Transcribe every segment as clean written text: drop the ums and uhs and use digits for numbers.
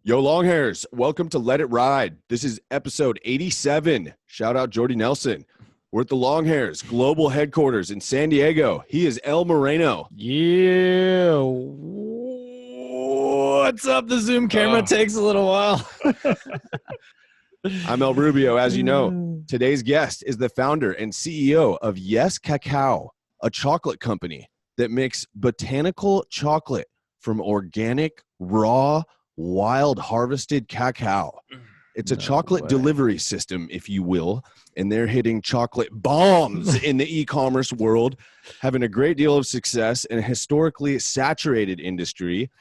Yo, Longhairs, welcome to Let It Ride. This is episode 87. Shout out Jordy Nelson. We're at the Longhairs global headquarters in San Diego. He is El Moreno. Yeah. What's up? The Zoom camera takes a little while. I'm El Rubio, as you know. Today's guest is the founder and CEO of Yes Cacao, a chocolate company that makes botanical chocolate from organic, raw, wild harvested cacao. It's a chocolate delivery system, if you will, and they're hitting chocolate bombs in the e-commerce world, having a great deal of success in a historically saturated industry.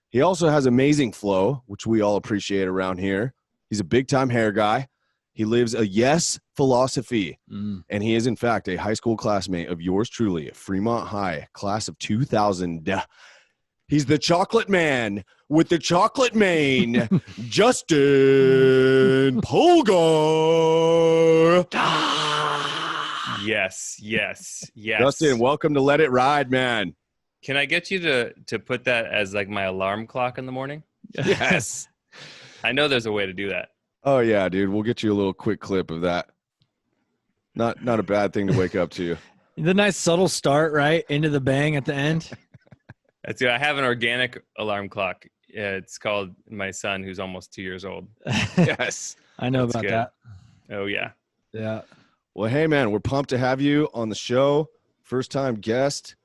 He also has amazing flow, which we all appreciate around here. He's a big-time hair guy. He lives a yes philosophy, and he is, in fact, a high school classmate of yours truly, at Fremont High, class of 2000. He's the chocolate man with the chocolate mane, Justin Polgar. Yes. Justin, welcome to Let It Ride, man. Can I get you to put that as like my alarm clock in the morning? Yes. I know there's a way to do that. Oh, yeah, dude. We'll get you a little quick clip of that. Not a bad thing to wake up to. The nice subtle start, right? Into the bang at the end. That's it. I have an organic alarm clock. It's called my son, who's almost 2 years old. Yes. I know about that. Oh, yeah. Yeah. Well, hey, man, we're pumped to have you on the show. First time guest.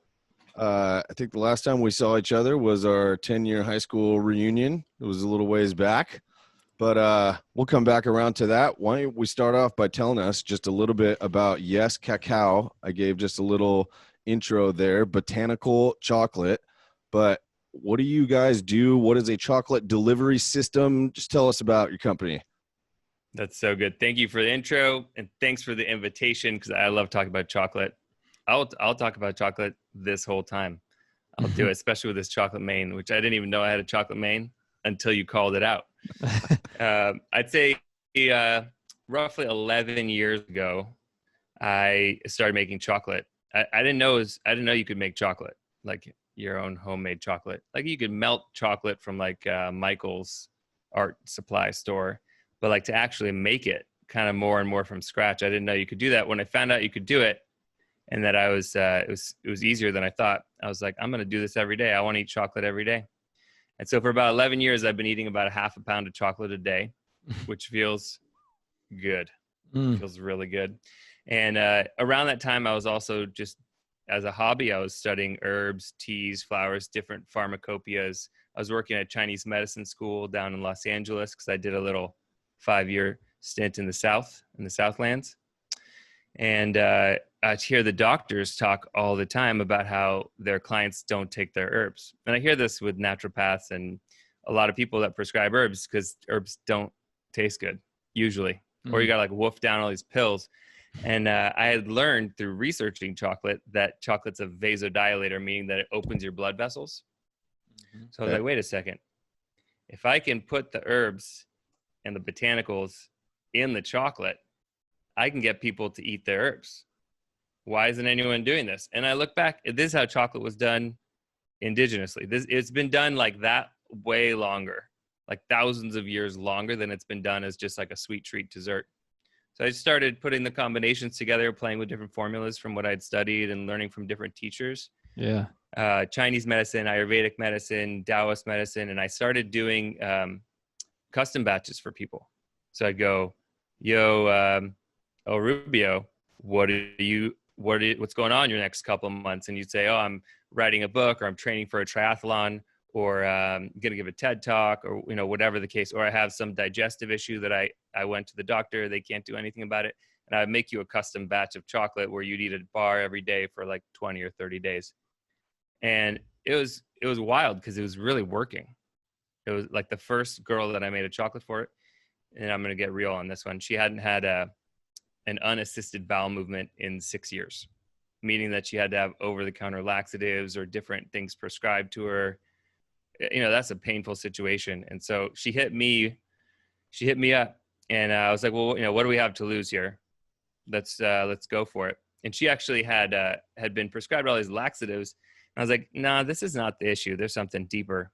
I think the last time we saw each other was our 10-year high school reunion. It was a little ways back, but we'll come back around to that. Why don't we start off by telling us just a little bit about Yes Cacao. I gave just a little intro there, botanical chocolate, but what do you guys do? What is a chocolate delivery system? Just tell us about your company. That's so good. Thank you for the intro, and thanks for the invitation, because I love talking about chocolate. I'll talk about chocolate this whole time. I'll do it, especially with this chocolate mane, which I didn't even know I had a chocolate mane until you called it out. I'd say roughly 11 years ago, I started making chocolate. I didn't know you could make chocolate, like your own homemade chocolate. Like you could melt chocolate from like Michael's art supply store, but like to actually make it kind of more and more from scratch, I didn't know you could do that. When I found out you could do it, and that it was easier than I thought, I was like, I'm going to do this every day. I want to eat chocolate every day. And so for about 11 years, I've been eating about a half a pound of chocolate a day, which feels good. Feels really good. And around that time, I was also just, as a hobby, I was studying herbs, teas, flowers, different pharmacopoeias. I was working at Chinese medicine school down in Los Angeles because I did a little 5-year stint in the Southlands. And I hear the doctors talk all the time about how their clients don't take their herbs. And I hear this with naturopaths and a lot of people that prescribe herbs, because herbs don't taste good usually, or you got to like wolf down all these pills. And I had learned through researching chocolate that chocolate's a vasodilator, meaning that it opens your blood vessels. So I was like, wait a second. If I can put the herbs and the botanicals in the chocolate, I can get people to eat their herbs. Why isn't anyone doing this? And I look back, this is how chocolate was done indigenously. It's been done like that way longer, like thousands of years longer than it's been done as just like a sweet treat dessert. So I started putting the combinations together, playing with different formulas from what I'd studied and learning from different teachers. Yeah. Chinese medicine, Ayurvedic medicine, Taoist medicine. And I started doing custom batches for people. So I'd go, yo, oh, Rubio, what's going on your next couple of months? And you'd say, oh, I'm writing a book, or I'm training for a triathlon, or I'm going to give a TED talk, or, whatever the case, or I have some digestive issue that I went to the doctor, they can't do anything about it. And I'd make you a custom batch of chocolate where you'd eat a bar every day for like 20 or 30 days. And it was wild because it was really working. It was like the first girl that I made a chocolate for it. And I'm going to get real on this one. She hadn't had an unassisted bowel movement in 6 years, meaning that she had to have over-the-counter laxatives or different things prescribed to her. That's a painful situation. And so she hit me up, and I was like, well, what do we have to lose here? Let's go for it. And she actually had been prescribed all these laxatives. And I was like, nah, this is not the issue. There's something deeper.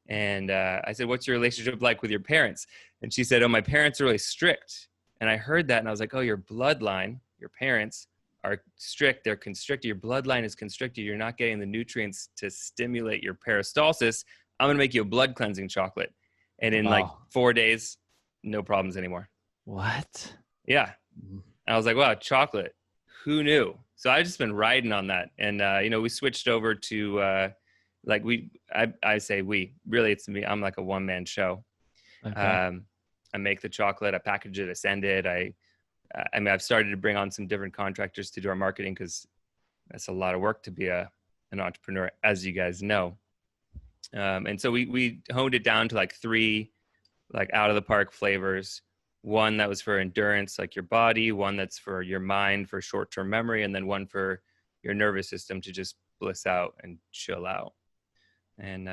And I said, what's your relationship like with your parents? And she said, oh, my parents are really strict. And I heard that and I was like, oh, your bloodline, your parents are strict. They're constricted. Your bloodline is constricted. You're not getting the nutrients to stimulate your peristalsis. I'm going to make you a blood cleansing chocolate. And in like 4 days, no problems anymore. What? Yeah. I was like, wow, chocolate. Who knew? So I've just been riding on that. And, we switched over to, I say we, really it's me. I'm like a one-man show. Okay. I make the chocolate, I package it, I send it. I've started to bring on some different contractors to do our marketing because that's a lot of work to be an entrepreneur, as you guys know. And so we honed it down to like 3 like out of the park flavors. One that was for endurance, like your body, one that's for your mind for short-term memory, and then one for your nervous system to just bliss out and chill out. And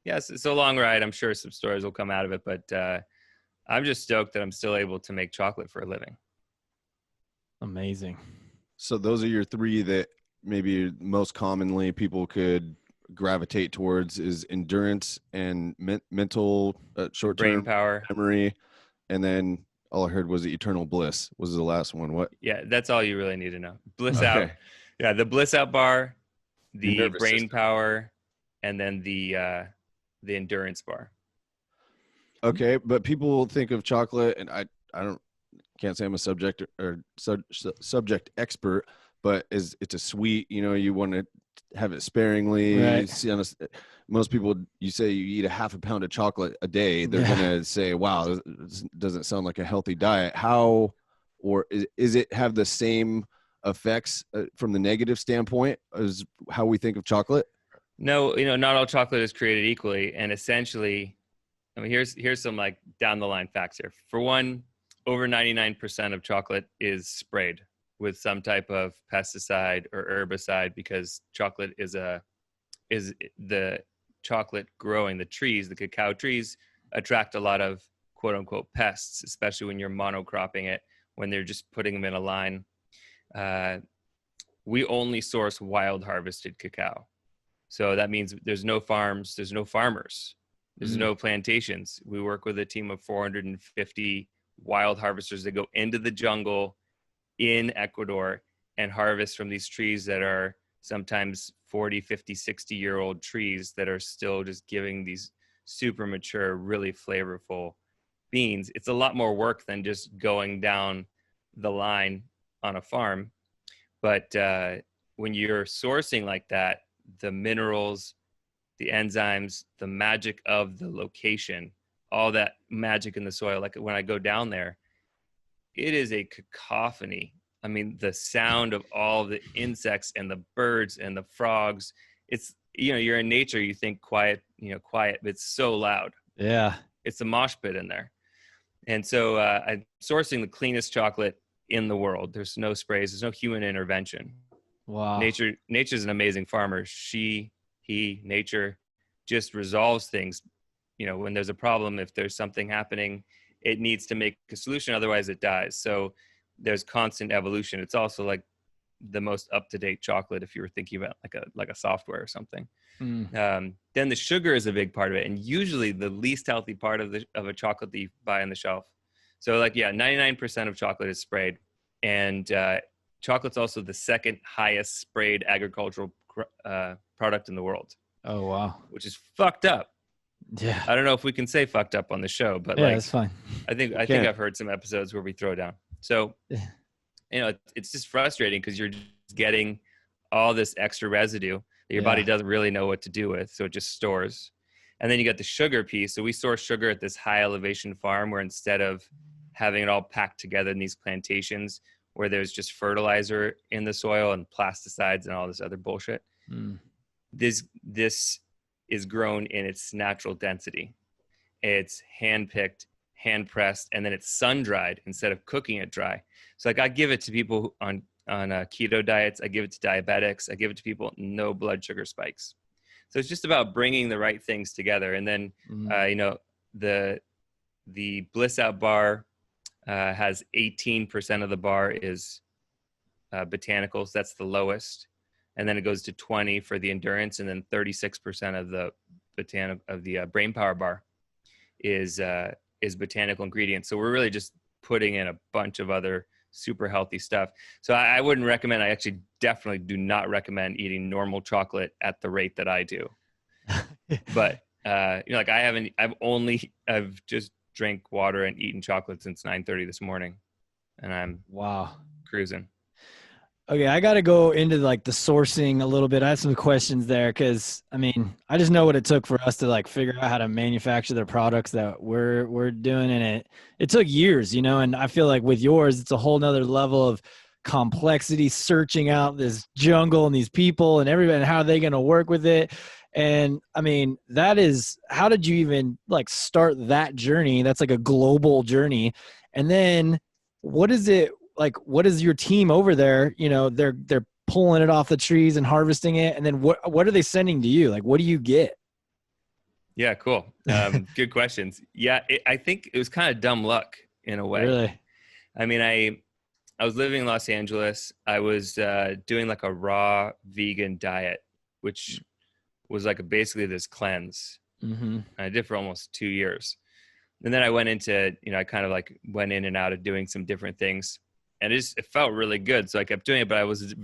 it's a long ride. I'm sure some stories will come out of it, but I'm just stoked that I'm still able to make chocolate for a living. Amazing. So those are your 3 that maybe most commonly people could gravitate towards is endurance and mental short-term brain power, memory. And then all I heard was the eternal bliss was the last one. What? Yeah, that's all you really need to know. Bliss out. Yeah, the bliss out bar, the brain system. Power, and then the endurance bar. Okay, but people think of chocolate, and I can't say I'm a subject expert, but it's a sweet. You want to have it sparingly. Right. Most people, you say you eat a half a pound of chocolate a day, they're gonna say, "Wow, this doesn't sound like a healthy diet." How, or is it have the same effects from the negative standpoint as how we think of chocolate? No, not all chocolate is created equally, and essentially, I mean, here's some like down the line facts here. For one, over 99% of chocolate is sprayed with some type of pesticide or herbicide because chocolate is the chocolate growing, the trees, the cacao trees attract a lot of quote unquote pests, especially when you're monocropping it, when they're just putting them in a line. We only source wild harvested cacao. So that means there's no farms, there's no farmers, there's no plantations. We work with a team of 450 wild harvesters that go into the jungle in Ecuador and harvest from these trees that are sometimes 40, 50, 60-year-old trees that are still just giving these super mature, really flavorful beans. It's a lot more work than just going down the line on a farm. But when you're sourcing like that, the minerals, the enzymes, the magic of the location, all that magic in the soil, like when I go down there, it is a cacophony. I mean, the sound of all the insects and the birds and the frogs, it's, you're in nature, you think quiet, quiet, but it's so loud. Yeah. It's a mosh pit in there. And so I'm sourcing the cleanest chocolate in the world. There's no sprays. There's no human intervention. Wow. Nature's an amazing farmer. Nature just resolves things. When there's a problem, if there's something happening, it needs to make a solution. Otherwise it dies. So there's constant evolution. It's also like the most up-to-date chocolate if you were thinking about like a software or something. Then the sugar is a big part of it, and usually the least healthy part of a chocolate that you buy on the shelf. So 99% of chocolate is sprayed, and chocolate's also the second highest sprayed agricultural product in the world. Oh wow, which is fucked up. Yeah, I don't know if we can say fucked up on the show, but that's fine. I think I've heard some episodes where we throw down. So it's just frustrating because you're just getting all this extra residue that your body doesn't really know what to do with, so it just stores. And then you got the sugar piece. So we source sugar at this high elevation farm where instead of having it all packed together in these plantations where there's just fertilizer in the soil and pesticides and all this other bullshit, this is grown in its natural density. It's hand-picked, hand-pressed, and then it's sun-dried instead of cooking it dry. So I give it to people on keto diets. I give it to diabetics. I give it to people with no blood sugar spikes. So it's just about bringing the right things together. And then, the Bliss Out bar has 18% of the bar is botanicals. That's the lowest. And then it goes to 20 for the endurance, and then 36% of the brain power bar is botanical ingredients. So we're really just putting in a bunch of other super healthy stuff. So I wouldn't recommend, I actually definitely do not recommend eating normal chocolate at the rate that I do. But like I've just drank water and eaten chocolate since 9:30 this morning, and I'm cruising. Okay, I got to go into like the sourcing a little bit. I have some questions there because I mean, I just know what it took for us to like figure out how to manufacture the products that we're doing, and it took years, and I feel like with yours, it's a whole nother level of complexity, searching out this jungle and these people and everybody, and how are they going to work with it. And I mean, how did you even like start that journey? That's like a global journey. And then what is it? Like, what is your team over there? They're pulling it off the trees and harvesting it. And then what are they sending to you? Like, what do you get? Yeah, cool. Good questions. Yeah, I think it was kind of dumb luck in a way. Really? I mean, I was living in Los Angeles. I was doing like a raw vegan diet, which was like basically this cleanse. Mm-hmm. I did for almost 2 years. And then I went into, I kind of like went in and out of doing some different things. And it felt really good. So I kept doing it, but I was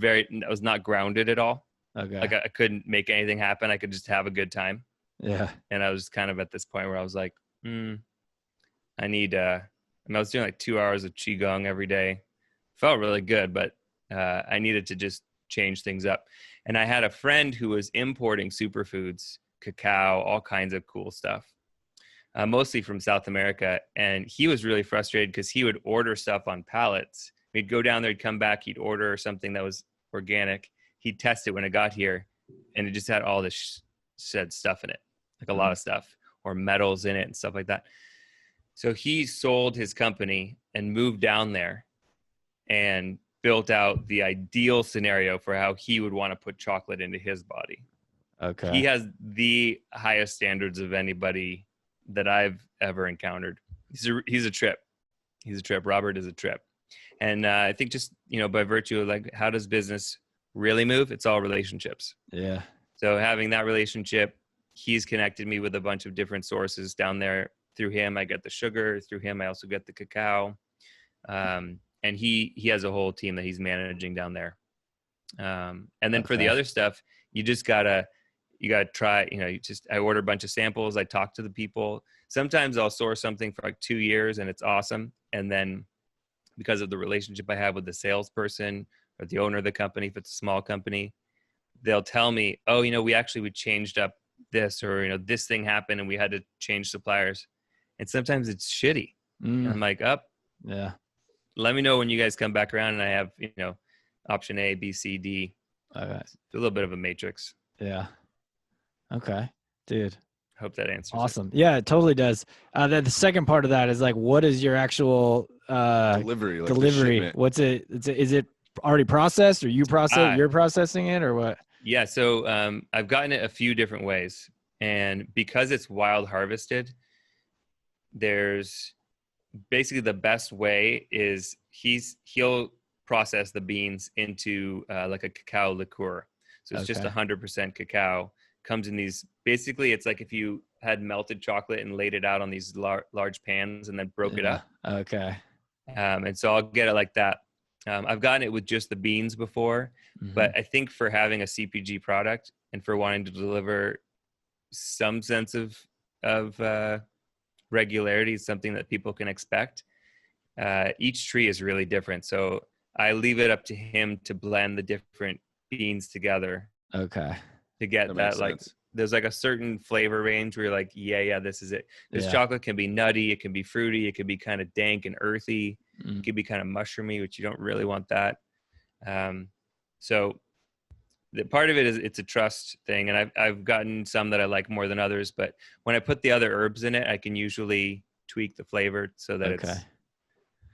not grounded at all. Okay. Like I couldn't make anything happen. I could just have a good time. Yeah. And I was kind of at this point where I was like, I need, I was doing like 2 hours of Qigong every day. Felt really good, but I needed to just change things up. And I had a friend who was importing superfoods, cacao, all kinds of cool stuff. Mostly from South America. And he was really frustrated because he would order stuff on pallets. We'd go down there, he'd come back, he'd order something that was organic. He'd test it when it got here, and it just had all this said stuff in it, like a lot of stuff, or metals in it and stuff like that. So he sold his company and moved down there and built out the ideal scenario for how he would want to put chocolate into his body. Okay. He has the highest standards of anybody that I've ever encountered. He's a trip. He's a trip. Robert is a trip. And I think just, by virtue of like, how does business really move? It's all relationships. Yeah. So having that relationship, he's connected me with a bunch of different sources down there. Through him, I get the sugar. Through him, I also get the cacao. And he has a whole team that he's managing down there. And then for the other stuff, you gotta try, I order a bunch of samples. I talk to the people. Sometimes I'll source something for like 2 years and it's awesome. And then because of the relationship I have with the salesperson or the owner of the company, if it's a small company, they'll tell me, oh, we changed up this, or, this thing happened and we had to change suppliers. And sometimes it's shitty. And I'm like, yeah, let me know when you guys come back around and I have, option A, B, C, D. Okay. It's a little bit of a matrix. Yeah. Okay, dude. Hope that answers. Awesome. Yeah, it totally does. The second part of that is like, what is your actual delivery? What's it? Is it already processed, or you're processing it, or what? Yeah. So I've gotten it a few different ways, and because it's wild harvested, there's basically the best way is he'll process the beans into like a cacao liqueur. So it's just 100% cacao. Comes in these, basically it's like if you had melted chocolate and laid it out on these large pans and then broke it up. Okay. And so I'll get it like that. I've gotten it with just the beans before, but I think for having a CPG product and for wanting to deliver some sense of regularity, something that people can expect, each tree is really different. So I leave it up to him to blend the different beans together. Okay. To get that like, there's like a certain flavor range where you're like, yeah, this is it. This chocolate can be nutty, it can be fruity, it can be kind of dank and earthy, it can be kind of mushroomy, which you don't really want that. So the part of it is it's a trust thing, and I've gotten some that I like more than others. But when I put the other herbs in it, I can usually tweak the flavor so that it's.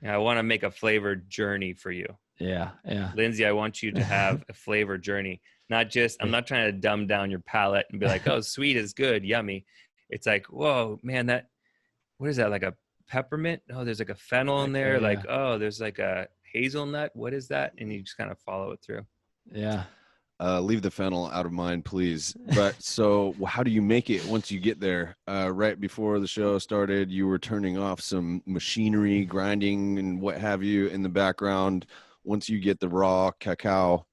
I want to make a flavor journey for you. Yeah. Lindsay, I want you to have a flavor journey. Not just, I'm not trying to dumb down your palate and be like, oh, sweet is good, yummy. It's like, whoa, man, what is that? Like a peppermint? Oh, there's like a fennel in there. Like, oh, there's like a hazelnut. What is that? And you just kind of follow it through. Yeah. Leave the fennel out of mine, please. But so how do you make it once you get there? Right before the show started, you were turning off some machinery, grinding and what have you in the background. Once you get the raw cacao,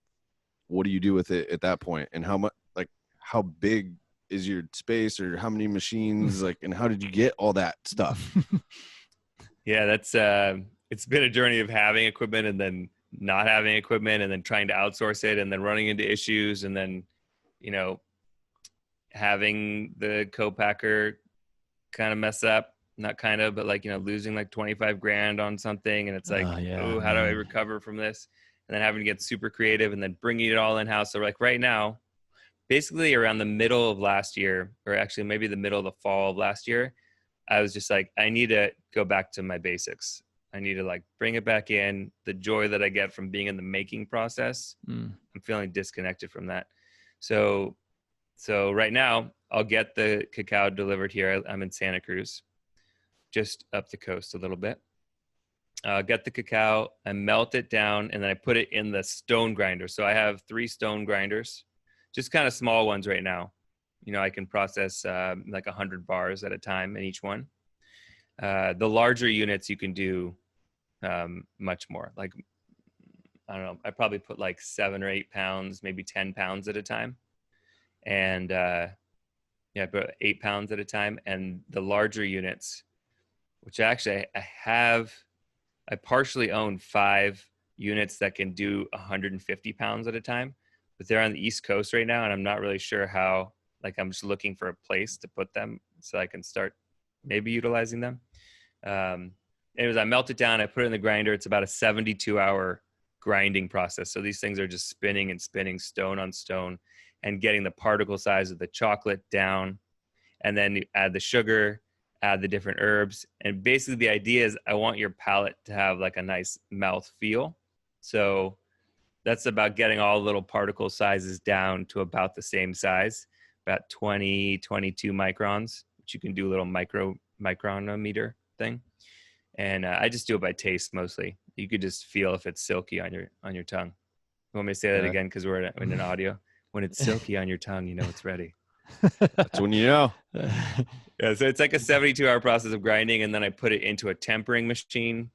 what do you do with it at that point? And how much, like, how big is your space, or how many machines, like, and how did you get all that stuff? Yeah, that's it's been a journey of having equipment and then not having equipment and then trying to outsource it and then running into issues and then, you know, having the co-packer kind of mess up, not kind of, but like, you know, losing like 25 grand on something. And it's like, oh, how do I recover from this? And then having to get super creative and then bringing it all in house. So like right now, basically around the middle of last year, or actually maybe the middle of the fall of last year, I was just like, I need to go back to my basics. I need to like bring it back in. The joy that I get from being in the making process, I'm feeling disconnected from that. So right now I'll get the cacao delivered here. I'm in Santa Cruz, just up the coast a little bit. Get the cacao, I melt it down, and then I put it in the stone grinder. So I have 3 stone grinders, just kind of small ones right now. You know, I can process like 100 bars at a time in each one. The larger units you can do much more. Like, I don't know, I probably put like 7 or 8 pounds, maybe 10 pounds at a time. And but 8 pounds at a time. And the larger units, which actually I partially own 5 units that can do 150 pounds at a time, but they're on the East Coast right now. And I'm not really sure how, like, I'm just looking for a place to put them so I can start maybe utilizing them. Anyways, I melt it down, I put it in the grinder. It's about a 72-hour grinding process. So these things are just spinning and spinning stone on stone and getting the particle size of the chocolate down. And then you add the sugar, add the different herbs. And basically the idea is I want your palate to have like a nice mouth feel. So that's about getting all little particle sizes down to about the same size, about 20, 22 microns, which you can do a little micrometer thing. And I just do it by taste mostly. You could just feel if it's silky on your tongue. You want me to say that again? Because we're in an audio. When it's silky on your tongue, you know it's ready. That's when you know. Yeah, so it's like a 72-hour process of grinding, and then I put it into a tempering machine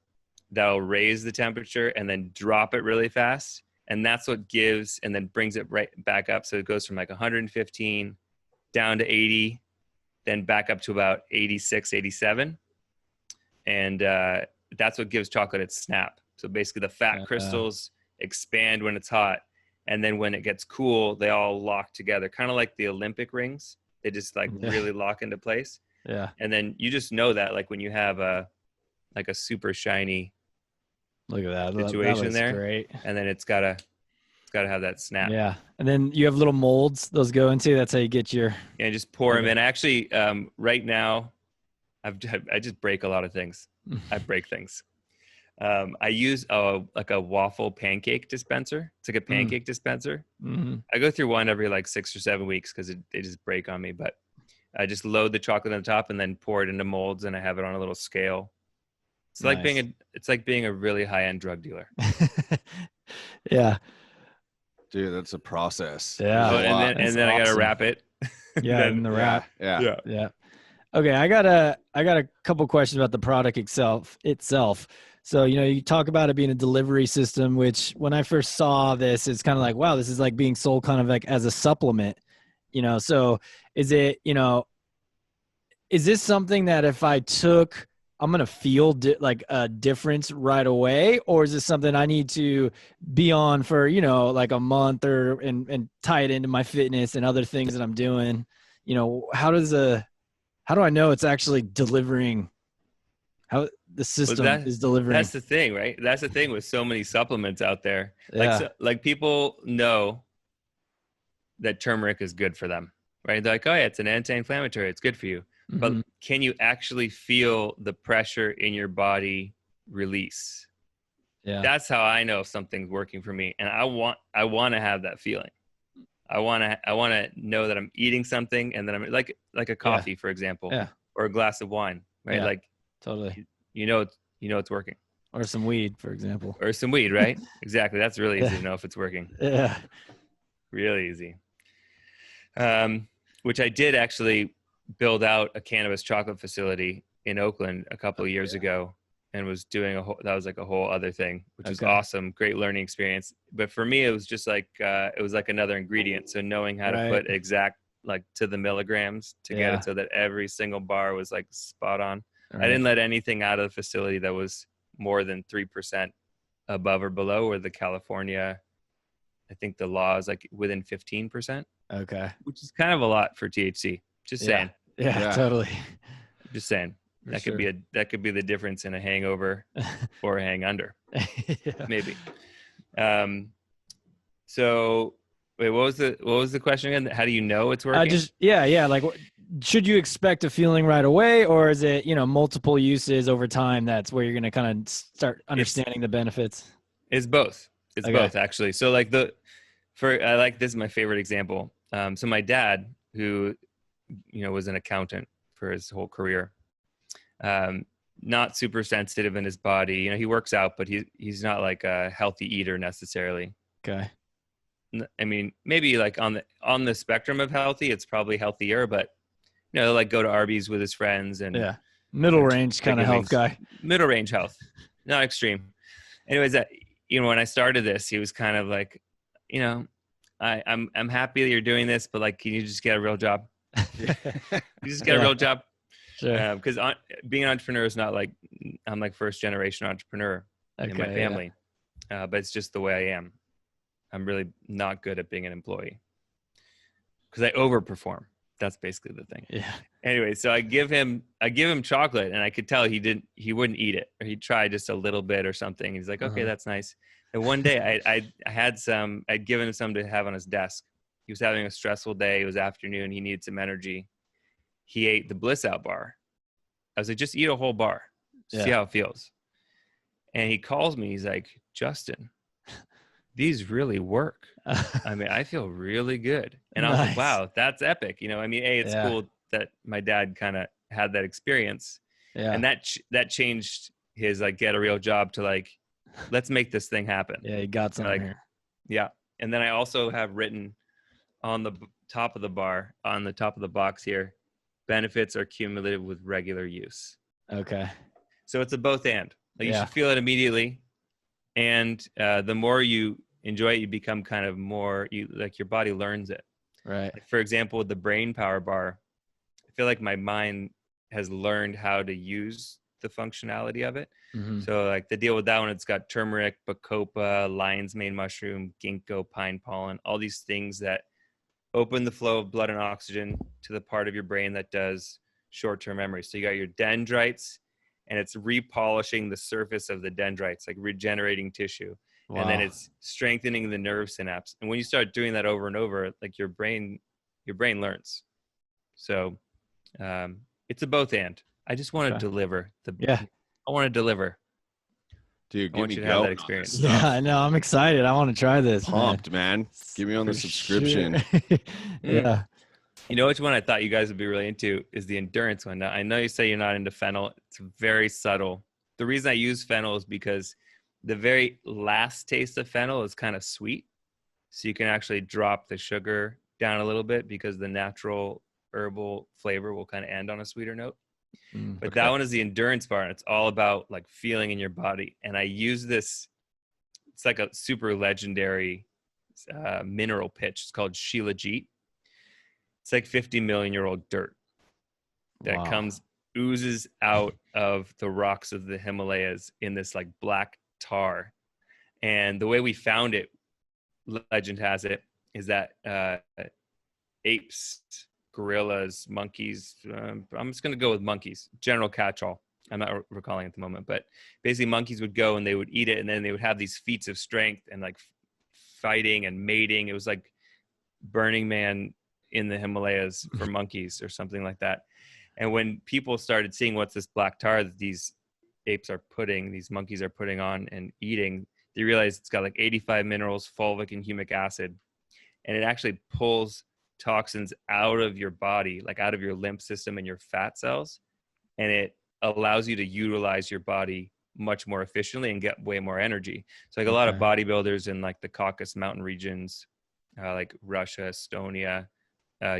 that'll raise the temperature and then drop it really fast. And that's what gives, and then brings it right back up. So it goes from like 115 down to 80, then back up to about 86, 87. And that's what gives chocolate its snap. So basically the fat crystals expand when it's hot. And then when it gets cool, they all lock together, kind of like the Olympic rings. They just like really lock into place. Yeah. And then you just know that, like when you have a super shiny look at that situation there, great. And then it's gotta have that snap. Yeah. And then you have little molds those go into. That's how you get your. Yeah, just pour them in. Actually, right now, I just break a lot of things. I break things. I use like a waffle pancake dispenser. It's like a pancake dispenser. Mm-hmm. I go through one every like 6 or 7 weeks because they just break on me. But I just load the chocolate on the top and then pour it into molds, and I have it on a little scale. It's like being a really high-end drug dealer. Yeah. Dude, that's a process. Yeah. And then I gotta wrap it. Yeah, and the wrap. Yeah. Okay, I got a couple questions about the product itself. So, you know, you talk about it being a delivery system, which when I first saw this, it's kind of like, wow, this is like being sold kind of like as a supplement, you know? So is it, you know, is this something that if I took, I'm going to feel like a difference right away? Or is this something I need to be on for, you know, like a month and tie it into my fitness and other things that I'm doing? You know, how do I know it's actually delivering? How the system is delivering? That's the thing, right? That's the thing with so many supplements out there. Yeah. Like people know that turmeric is good for them, right? They're like, oh yeah, it's an anti-inflammatory. It's good for you. Mm-hmm. But can you actually feel the pressure in your body release? Yeah. That's how I know if something's working for me. And I want to have that feeling. I want to know that I'm eating something and then I'm like a coffee, for example, or a glass of wine, right? Yeah, like totally. You know it's working. Or some weed, for example. Or some weed, right? Exactly. That's really easy to know if it's working. Yeah. Really easy. Which I did actually build out a cannabis chocolate facility in Oakland a couple of years ago, and was doing that was like a whole other thing, which was awesome. Great learning experience. But for me, it was just like, it was like another ingredient. So knowing how to put exact, like to the milligrams to get it so that every single bar was like spot on. I didn't let anything out of the facility that was more than 3% above or below, or the California, I think the law is like within 15%. Okay. Which is kind of a lot for THC. Just saying. Yeah, totally. Just saying. For that sure. could be the difference in a hangover or a hang under. Maybe. So wait, what was the question again? How do you know it's working? Like, should you expect a feeling right away, or is it, multiple uses over time? That's where you're going to kind of start understanding the benefits. It's both. It's both, actually. So like this is my favorite example. So my dad, who, was an accountant for his whole career, not super sensitive in his body. He works out, but he's not like a healthy eater necessarily. Okay. I mean, maybe like on the spectrum of healthy, it's probably healthier, but like go to Arby's with his friends and middle range kind of health guy. Middle range health, not extreme. Anyways, when I started this, he was kind of like, I'm happy that you're doing this, but like, can you just get a real job? You just get a real job. Sure. Because being an entrepreneur is not like, I'm like first generation entrepreneur in my family, but it's just the way I am. I'm really not good at being an employee because I overperform. That's basically the thing. Yeah. Anyway, so I give him chocolate, and I could tell he wouldn't eat it, or he'd try just a little bit or something. He's like, okay, that's nice. And one day I'd given him some to have on his desk. He was having a stressful day. It was afternoon. He needed some energy. He ate the Bliss Out bar. I was like, just eat a whole bar. See how it feels. And he calls me. He's like, Justin, these really work. I mean, I feel really good. And I was like, wow, that's epic. I mean, it's cool that my dad kind of had that experience. Yeah. And that changed his like get a real job to like, let's make this thing happen. Yeah, he got something here. Yeah. And then I also have written on the top of the bar, on the top of the box here, benefits are cumulative with regular use. Okay. So it's a both and. Like you should feel it immediately. And the more you enjoy it, you become kind of more, your body learns it. Right. Like for example, with the brain power bar, I feel like my mind has learned how to use the functionality of it. Mm-hmm. So like the deal with that one, it's got turmeric, bacopa, lion's mane mushroom, ginkgo, pine pollen, all these things that open the flow of blood and oxygen to the part of your brain that does short-term memory. So you got your dendrites, and it's repolishing the surface of the dendrites, like regenerating tissue. Wow. And then it's strengthening the nerve synapse. And when you start doing that over and over, like your brain learns. So it's a both and. I just want to deliver. I want to deliver. Dude, I want you to have that experience. Yeah, I know. I'm excited. I want to try this. Pumped, man. Get me on the subscription. Sure. Yeah. You know which one I thought you guys would be really into is the endurance one. Now, I know you say you're not into fennel. It's very subtle. The reason I use fennel is because the very last taste of fennel is kind of sweet. So you can actually drop the sugar down a little bit because the natural herbal flavor will kind of end on a sweeter note. But that one is the endurance bar, and it's all about like feeling in your body. And I use this, it's like a super legendary mineral pitch. It's called Shilajit. It's like 50 million year old dirt that oozes out of the rocks of the Himalayas in this like black tar. And the way we found it, legend has it, is that apes, gorillas, monkeys, I'm just going to go with monkeys, general catch-all. I'm not recalling at the moment, but basically monkeys would go and they would eat it, and then they would have these feats of strength and like fighting and mating. It was like Burning Man in the Himalayas for monkeys or something like that. And when people started seeing what's this black tar that these these monkeys are putting on and eating, they realized it's got like 85 minerals, fulvic and humic acid, and it actually pulls toxins out of your body, like out of your lymph system and your fat cells, and it allows you to utilize your body much more efficiently and get way more energy. So like a lot of bodybuilders in like the Caucasus mountain regions like Russia, Estonia,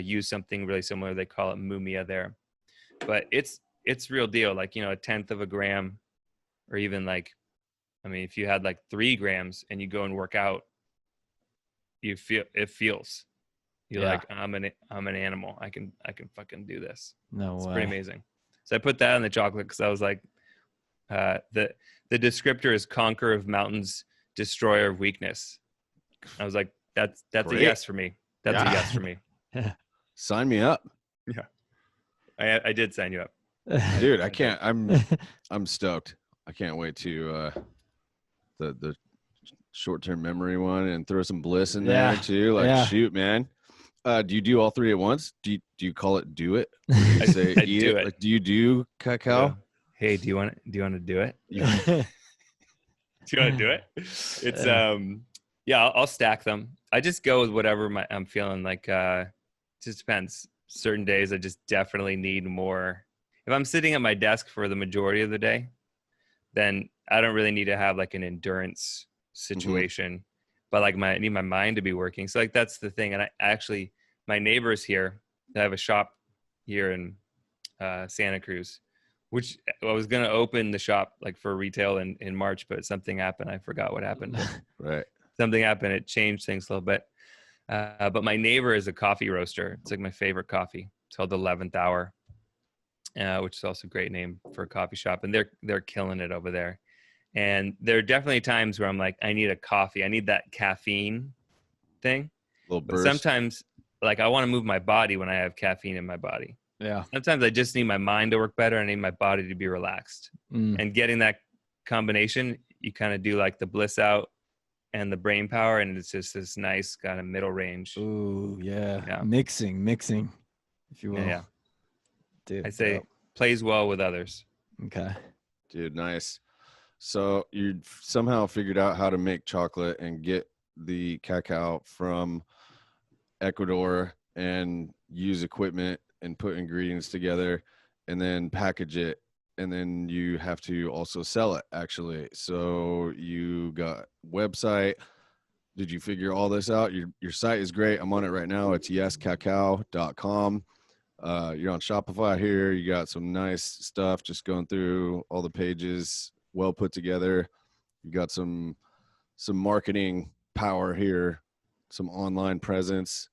use something really similar. They call it mumia there, but it's real deal. Like, you know, 1/10 of a gram, or even like, I mean, if you had like 3 grams and you go and work out, you feel, it feels, you're like, I'm an animal. I can fucking do this. No It's way. pretty amazing. So I put that on the chocolate because I was like, the descriptor is conqueror of mountains, destroyer of weakness. I was like, that's Great. a yes for me. That's a yes for me. Sign me up. Yeah. I did sign you up. Dude, I can't. I'm stoked. I can't wait to the short-term memory one and throw some bliss in there too. Like, shoot, man. Do you do all 3 at once? Do you call it do it? Do you say I eat do it? it. Like, do you do cacao? Yeah. Hey, do you want to do it? Do you want to do it? It's yeah, I'll stack them. I just go with whatever I'm feeling like. Just depends. Certain days I just definitely need more. If I'm sitting at my desk for the majority of the day, then I don't really need to have like an endurance situation, but like I need my mind to be working. So like, that's the thing. And I actually, my neighbors here, I have a shop here in Santa Cruz, which I was going to open the shop like for retail in March, but something happened. I forgot what happened. Right. Something happened. It changed things a little bit. But my neighbor is a coffee roaster. It's like my favorite coffee. It's called the 11th Hour, which is also a great name for a coffee shop. And they're killing it over there. And there are definitely times where I'm like, I need a coffee. I need that caffeine thing. Little But burst. sometimes, like, I want to move my body when I have caffeine in my body. Yeah. Sometimes I just need my mind to work better. I need my body to be relaxed. And getting that combination, you kind of do like the bliss out and the brain power, and it's just this nice kind of middle range. Ooh, yeah. Mixing, if you will. Yeah. Dude, I say plays well with others. Okay. Dude, nice. So you somehow figured out how to make chocolate and get the cacao from Ecuador and use equipment and put ingredients together and then package it. And then you have to also sell it, actually. So you got website. Did you figure all this out? Your site is great. I'm on it right now. It's yescacao.com. You're on Shopify here. You got some nice stuff, just going through all the pages, well put together. You got some marketing power here, some online presence.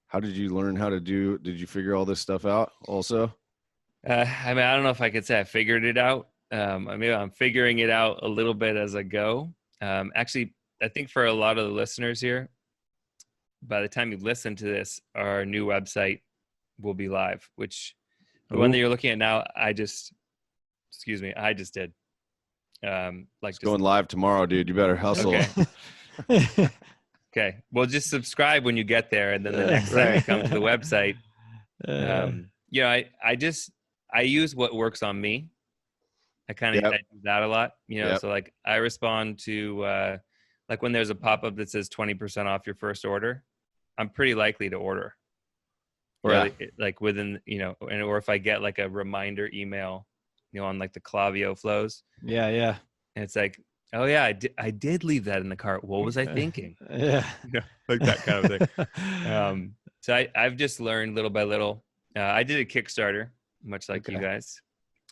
How did you learn how to did you figure all this stuff out also? I mean, I don't know if I could say I figured it out. Maybe I'm figuring it out a little bit as I go. Actually, I think for a lot of the listeners here, by the time you listen to this, our new website will be live, which the one that you're looking at now, I just did. Like going live tomorrow, dude. You better hustle. Okay. Okay. Well, just subscribe when you get there, and then the next time you come to the website, you know, I use what works on me. I kind of do that a lot, you know. So like I respond to like when there's a pop-up that says 20% off your first order, I'm pretty likely to order. Or like within, you know, or if I get like a reminder email, you know, on like the Klaviyo flows. Yeah. And it's like, oh yeah, I did leave that in the cart. What was I thinking? Yeah. You know, like that kind of thing. So I've just learned little by little. I did a Kickstarter, much like you guys.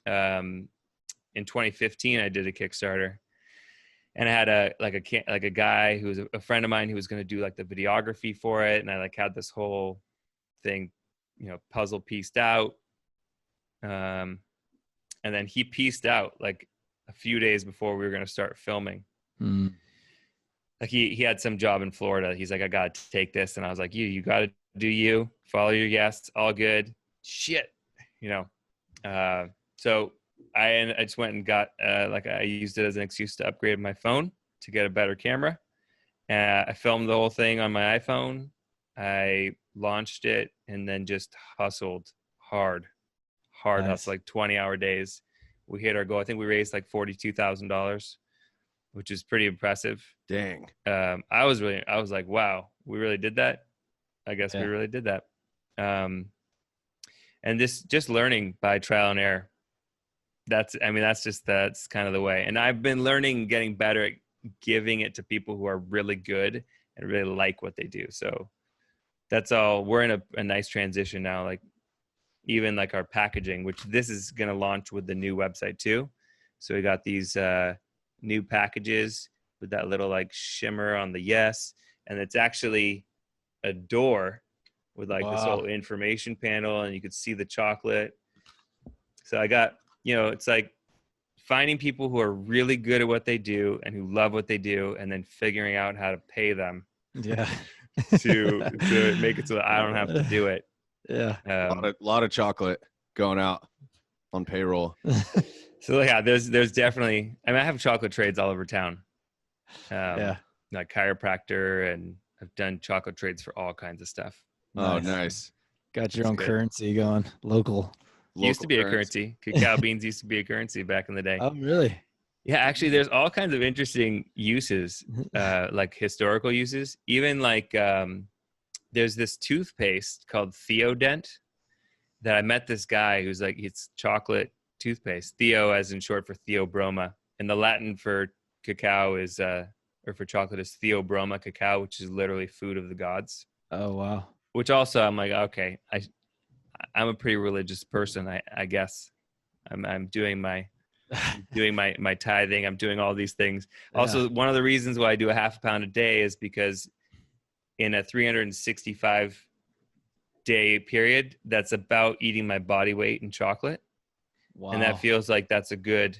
In 2015, I did a Kickstarter, and I had a guy who was a friend of mine who was going to do like the videography for it, and I like had this whole thing, you know, puzzle pieced out. And then he pieced out like a few days before we were going to start filming. Like he had some job in Florida. He's like, I got to take this. And I was like, you got to do you, follow your guests, all good. Shit, you know? So I just went and got, like I used it as an excuse to upgrade my phone to get a better camera. I filmed the whole thing on my iPhone. I launched it and then just hustled hard hustle, like 20-hour days. We hit our goal. I think we raised like $42,000, which is pretty impressive. Dang. I was like, wow, we really did that. I guess we really did that. And this just learning by trial and error. That's kind of the way. And I've been learning, getting better at giving it to people who are really good and really like what they do. So that's all. We're in a nice transition now. Like even like our packaging, which this is going to launch with the new website too. So we got these new packages with that little like shimmer on the yes. And it's actually a door with like this whole information panel, and you could see the chocolate. So I got, it's like finding people who are really good at what they do and who love what they do, and then figuring out how to pay them to make it so that I don't have to do it. Yeah. A lot of chocolate going out on payroll. So yeah, there's definitely, I have chocolate trades all over town. Like chiropractor, and I've done chocolate trades for all kinds of stuff. Oh, nice. Got your own currency going. Local used to be currency. A currency. Cacao beans used to be a currency back in the day. Oh, really? Yeah, actually, there's all kinds of interesting uses, like historical uses. Even like there's this toothpaste called Theodent that I met this guy who's like, it's chocolate toothpaste. Theo, as in short for Theobroma. And the Latin for cacao is, or for chocolate is Theobroma cacao, which is literally food of the gods. Oh, wow. Which also I'm like, okay, I'm a pretty religious person, I guess. I'm doing my tithing. I'm doing all these things. Yeah. Also, one of the reasons why I do a half pound a day is because in a 365 day period, that's about eating my body weight in chocolate. Wow. And that feels like that's a good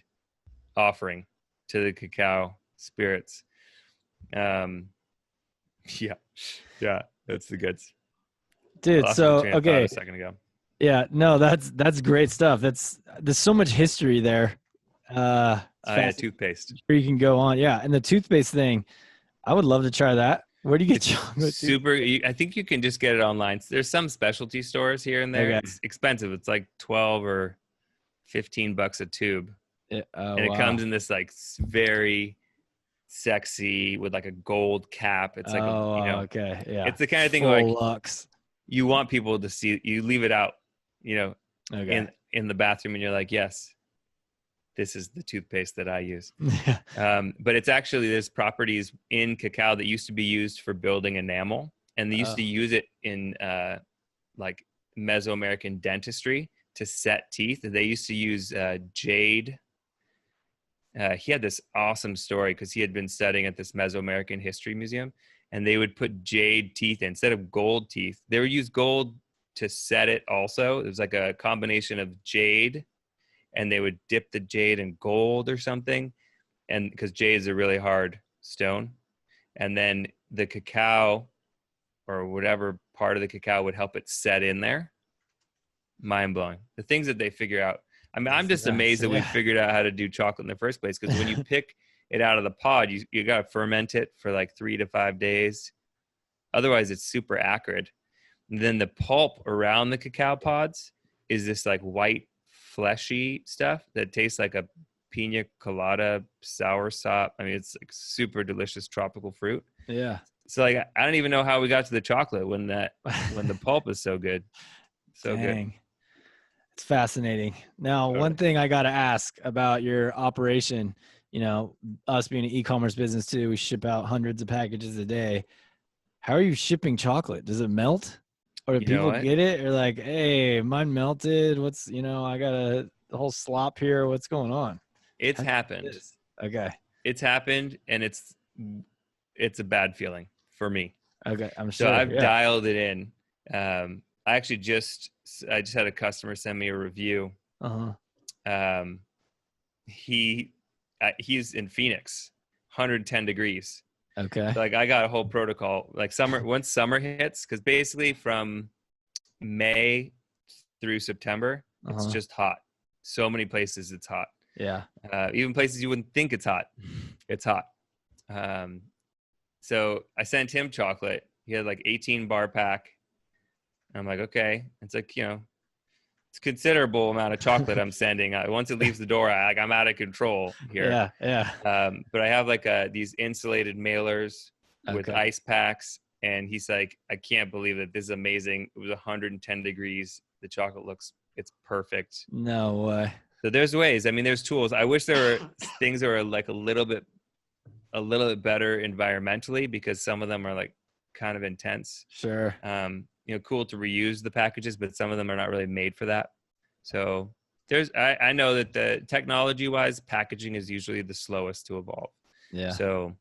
offering to the cacao spirits. Yeah, that's the goods. Dude, so okay. A second ago. Yeah, no, that's great stuff. There's so much history there. Toothpaste. You can go on. Yeah, and the toothpaste thing, I would love to try that. Where do you get chocolate? I think you can just get it online. There's some specialty stores here and there. Okay. It's expensive. It's like $12 or $15 a tube. And it comes in this like very sexy with like a gold cap. It's like okay, yeah. It's the kind of thing full lux. You want people to see. You leave it out, in the bathroom, and you're like, yes, this is the toothpaste that I use. But it's actually, there's properties in cacao that used to be used for building enamel, and they used to use it in like Mesoamerican dentistry to set teeth. They used to use jade. He had this awesome story because he had been studying at this Mesoamerican history museum, and they would put jade teeth instead of gold teeth. They would use gold to set it also. It was like a combination of jade, and they would dip the jade in gold or something, and because jade is a really hard stone, and then the cacao or whatever part of the cacao would help it set in there. Mind blowing. The things that they figure out. I'm just amazed that we figured out how to do chocolate in the first place, because when you pick it out of the pod, you got to ferment it for like 3 to 5 days. Otherwise, it's super acrid. And then the pulp around the cacao pods is this like white, fleshy stuff that tastes like a pina colada soursop. It's like super delicious tropical fruit. Yeah. So like, I don't even know how we got to the chocolate when the pulp is so good. So Dang. Good. It's fascinating. Now, one thing I got to ask about your operation, us being an e-commerce business too, we ship out hundreds of packages a day. How are you shipping chocolate? Does it melt? Or do people get it? Or like, hey, mine melted. What's, I got a whole slop here. What's going on? It's happened. Okay. It's happened, and it's a bad feeling for me. Okay. I'm sure. So I've dialed it in. I just had a customer send me a review. He's in Phoenix, 110 degrees. Okay. So like I got a whole protocol, like once summer hits, because basically from May through September, it's just hot. So many places it's hot. Yeah. Even places you wouldn't think it's hot. It's hot. So I sent him chocolate. He had like 18 bar pack. I'm like, okay. It's like, it's a considerable amount of chocolate I'm sending. Once it leaves the door, I'm out of control here. Yeah. But I have like these insulated mailers with ice packs. And he's like, I can't believe it. This is amazing. It was 110 degrees. The chocolate it's perfect. No way. So there's ways. There's tools. I wish there were things that were like a little bit a little bit better environmentally because some of them are like kind of intense. Sure. Cool to reuse the packages, but some of them are not really made for that. So I know that the technology wise, packaging is usually the slowest to evolve. Yeah. So,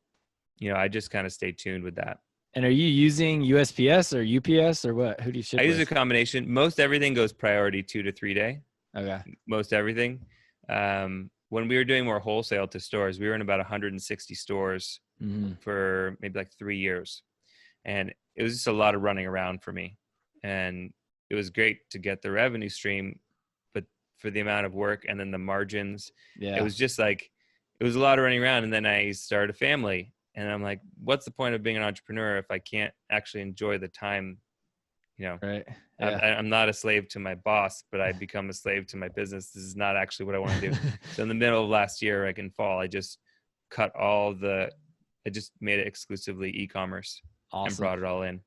I just kind of stay tuned with that. And are you using USPS or UPS or what? Who do you ship I use with? a combination. Most everything goes priority 2 to 3 day. Okay. Most everything. When we were doing more wholesale to stores, we were in about 160 stores for maybe like 3 years. And it was just a lot of running around for me. And it was great to get the revenue stream, but for the amount of work and then the margins, it was just like, it was a lot of running around. And then I started a family and I'm like, what's the point of being an entrepreneur if I can't actually enjoy the time? Right. Yeah. I'm not a slave to my boss, but I become a slave to my business. This is not actually what I want to do. So in the middle of last year, like in fall, I just cut I just made it exclusively e-commerce. Awesome. And brought it all in.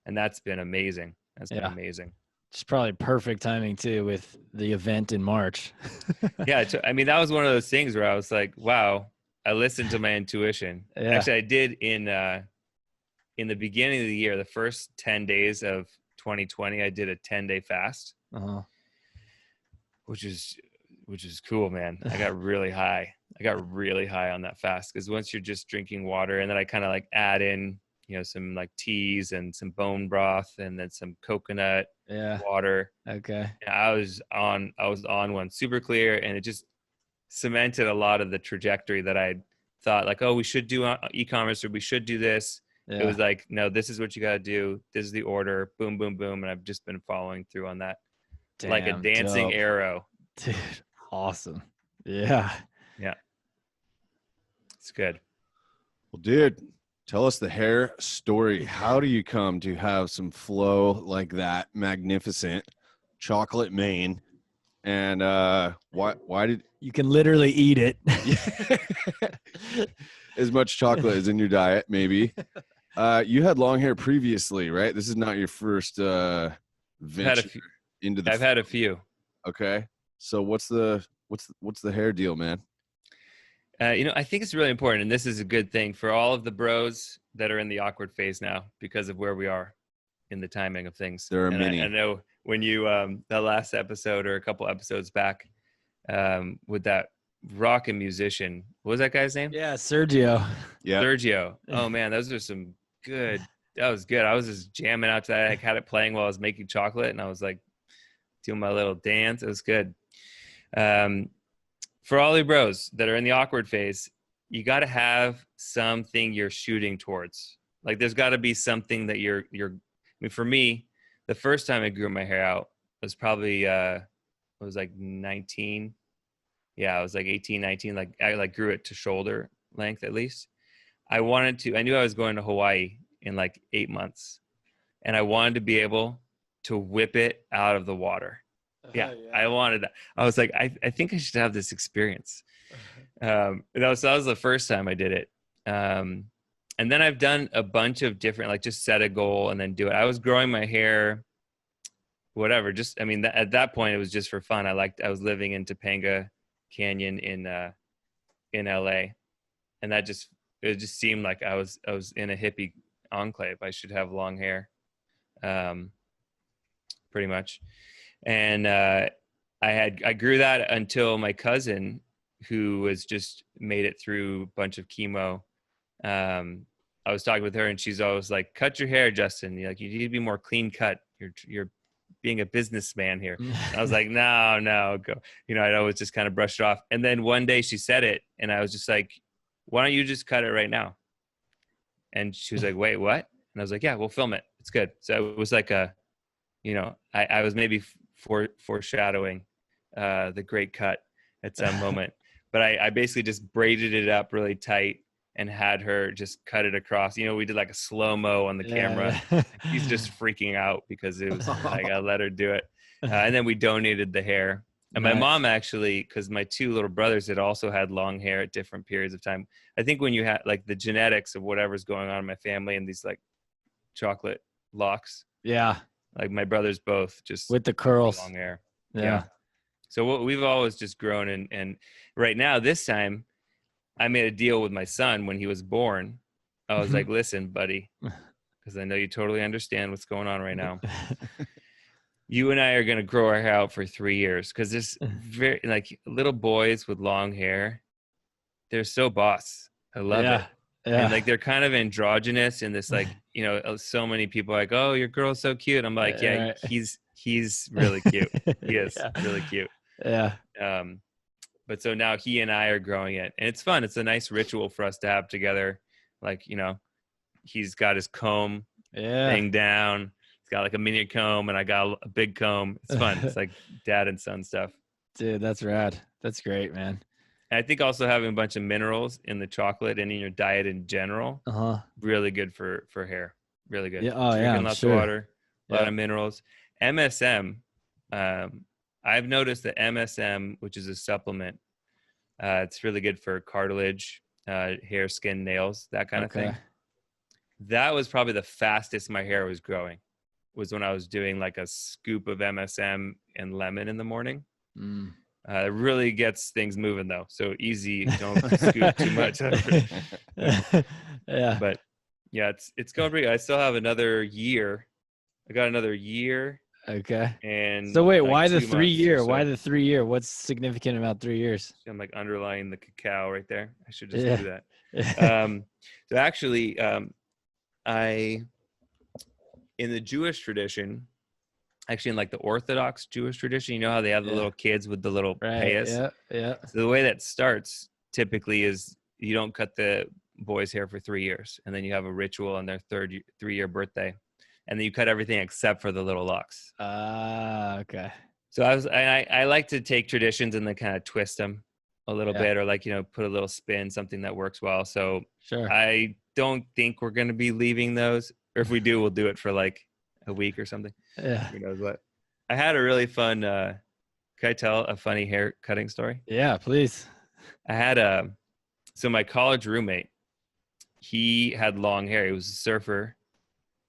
And that's been amazing. That's been amazing. It's probably perfect timing too with the event in March. Yeah. That was one of those things where I was like, wow, I listened to my intuition. Yeah. Actually, I did in the beginning of the year, the first 10 days of 2020, I did a 10-day fast, which is cool, man. I got really high. On that fast because once you're just drinking water and then I kind of like add in, some like teas and some bone broth and then some coconut water. Okay. And I was on one super clear and it just cemented a lot of the trajectory that I thought like, oh, we should do e-commerce or we should do this. It was like, no, this is what you got to do. This is the order. Boom, boom, boom. And I've just been following through on that. Damn, like a dancing arrow. Dude, awesome. Yeah. Yeah. It's good. Well, dude, tell us the hair story. How do you come to have some flow like that? Magnificent chocolate mane. And why did you can literally eat it? As much chocolate as in your diet, maybe. You had long hair previously, right? This is not your first venture into the. I've had a few. Okay, so what's the hair deal, man? I think it's really important, and this is a good thing for all of the bros that are in the awkward phase now because of where we are in the timing of things. There are many. I know when you the last episode or a couple episodes back with that rockin' musician, what was that guy's name? Yeah, Sergio. Yeah, Sergio. Oh man, those are some good. That was good. I was just jamming out to that. I had it playing while I was making chocolate, and I was like doing my little dance. It was good. For all you bros that are in the awkward phase, you got to have something you're shooting towards. Like there's got to be something that for me, the first time I grew my hair out was probably, I was like 19. Yeah, I was like 18, 19. Like I like grew it to shoulder length at least. I knew I was going to Hawaii in like 8 months and I wanted to be able to whip it out of the water. Yeah, I wanted that. I was like, I think I should have this experience. That was the first time I did it. And then I've done a bunch of different, like just set a goal and then do it. I was growing my hair, whatever. At that point, it was just for fun. I was living in Topanga Canyon in LA. And it just seemed like I was in a hippie enclave. I should have long hair, pretty much. And I grew that until my cousin, who was just made it through a bunch of chemo. I was talking with her, and she's always like, "Cut your hair, Justin. You need to be more clean cut. You're being a businessman here." And I was like, "No, go." I'd always just kind of brush it off. And then one day she said it, and I was just like, "Why don't you just cut it right now?" And she was like, "Wait, what?" And I was like, "Yeah, we'll film it. It's good." So it was like I was maybe foreshadowing the great cut at some moment, but I basically just braided it up really tight and had her just cut it across. We did like a slow-mo on the camera. He's just freaking out because it was like I let her do it. And then we donated the hair. And my mom actually, because my two little brothers had also had long hair at different periods of time. I think when you had like the genetics of whatever's going on in my family and these like chocolate locks. Yeah. Like my brothers both just with the curls, long hair. Yeah. So we've always just grown and right now this time I made a deal with my son when he was born. I was like, listen, buddy, because I know you totally understand what's going on right now. You and I are going to grow our hair out for 3 years, because this very like little boys with long hair, they're so boss. I love it. Yeah. And like they're kind of androgynous in this, like, you know, so many people are like, oh, your girl's so cute. I'm like, yeah, he's really cute. He is really cute. Yeah. But so now he and I are growing it, and it's fun. It's a nice ritual for us to have together. Like, you know, he's got his comb thing down. He's got like a mini comb, and I got a big comb. It's fun. It's like dad and son stuff. Dude, that's rad. That's great, man. And I think also having a bunch of minerals in the chocolate and in your diet in general, really good for hair. Really good. Yeah. Oh, Drinking yeah. lots of water, a lot of minerals. MSM. I've noticed that MSM, which is a supplement, it's really good for cartilage, hair, skin, nails, that kind of thing. That was probably the fastest my hair was growing, was when I was doing like a scoop of MSM and lemon in the morning. It really gets things moving though. So easy. Don't scoop too much. Yeah. But yeah, it's going pretty good. I still have another year. I got another year. Okay. And so wait, like why the 2 3 year? months or so. Why the 3 year? What's significant about 3 years? I'm like underlining the cacao right there. I should just do that. So actually, in the Jewish tradition, actually in like the Orthodox Jewish tradition, you know how they have the little kids with the little payas? Yeah. So the way that starts typically is you don't cut the boy's hair for 3 years, and then you have a ritual on their 3-year birthday, and then you cut everything except for the little locks. Okay. So I like to take traditions and then kind of twist them a little bit, or like, you know, put a little spin, something that works well. So I don't think we're going to be leaving those, or if we do, we'll do it for like a week or something. Yeah. Who knows what. I had a really fun, can I tell a funny hair cutting story? Yeah, please. I had so my college roommate, he had long hair. He was a surfer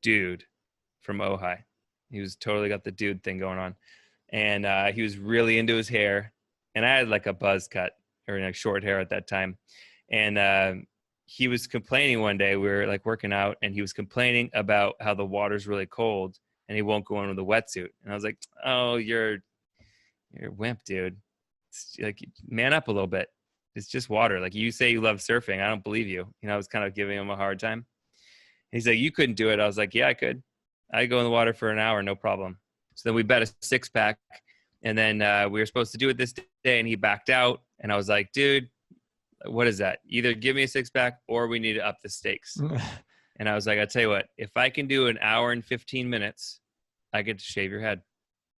dude from Ojai. He was totally got the dude thing going on. And he was really into his hair. And I had like a buzz cut, or like short hair at that time. And he was complaining one day, we were like working out, and he was complaining about how the water's really cold and he won't go in with a wetsuit. And I was like, oh, you're a wimp, dude. It's like, man up a little bit. It's just water. Like, you say you love surfing. I don't believe you. You know, I was kind of giving him a hard time. And he's like, you couldn't do it. I was like, yeah, I could. I go in the water for an hour, no problem. So then we bet a 6-pack, and then we were supposed to do it this day, and he backed out. And I was like, dude, what is that? Either give me a 6-pack or we need to up the stakes. And I was like, I'll tell you what, if I can do an hour and 15 minutes, I get to shave your head.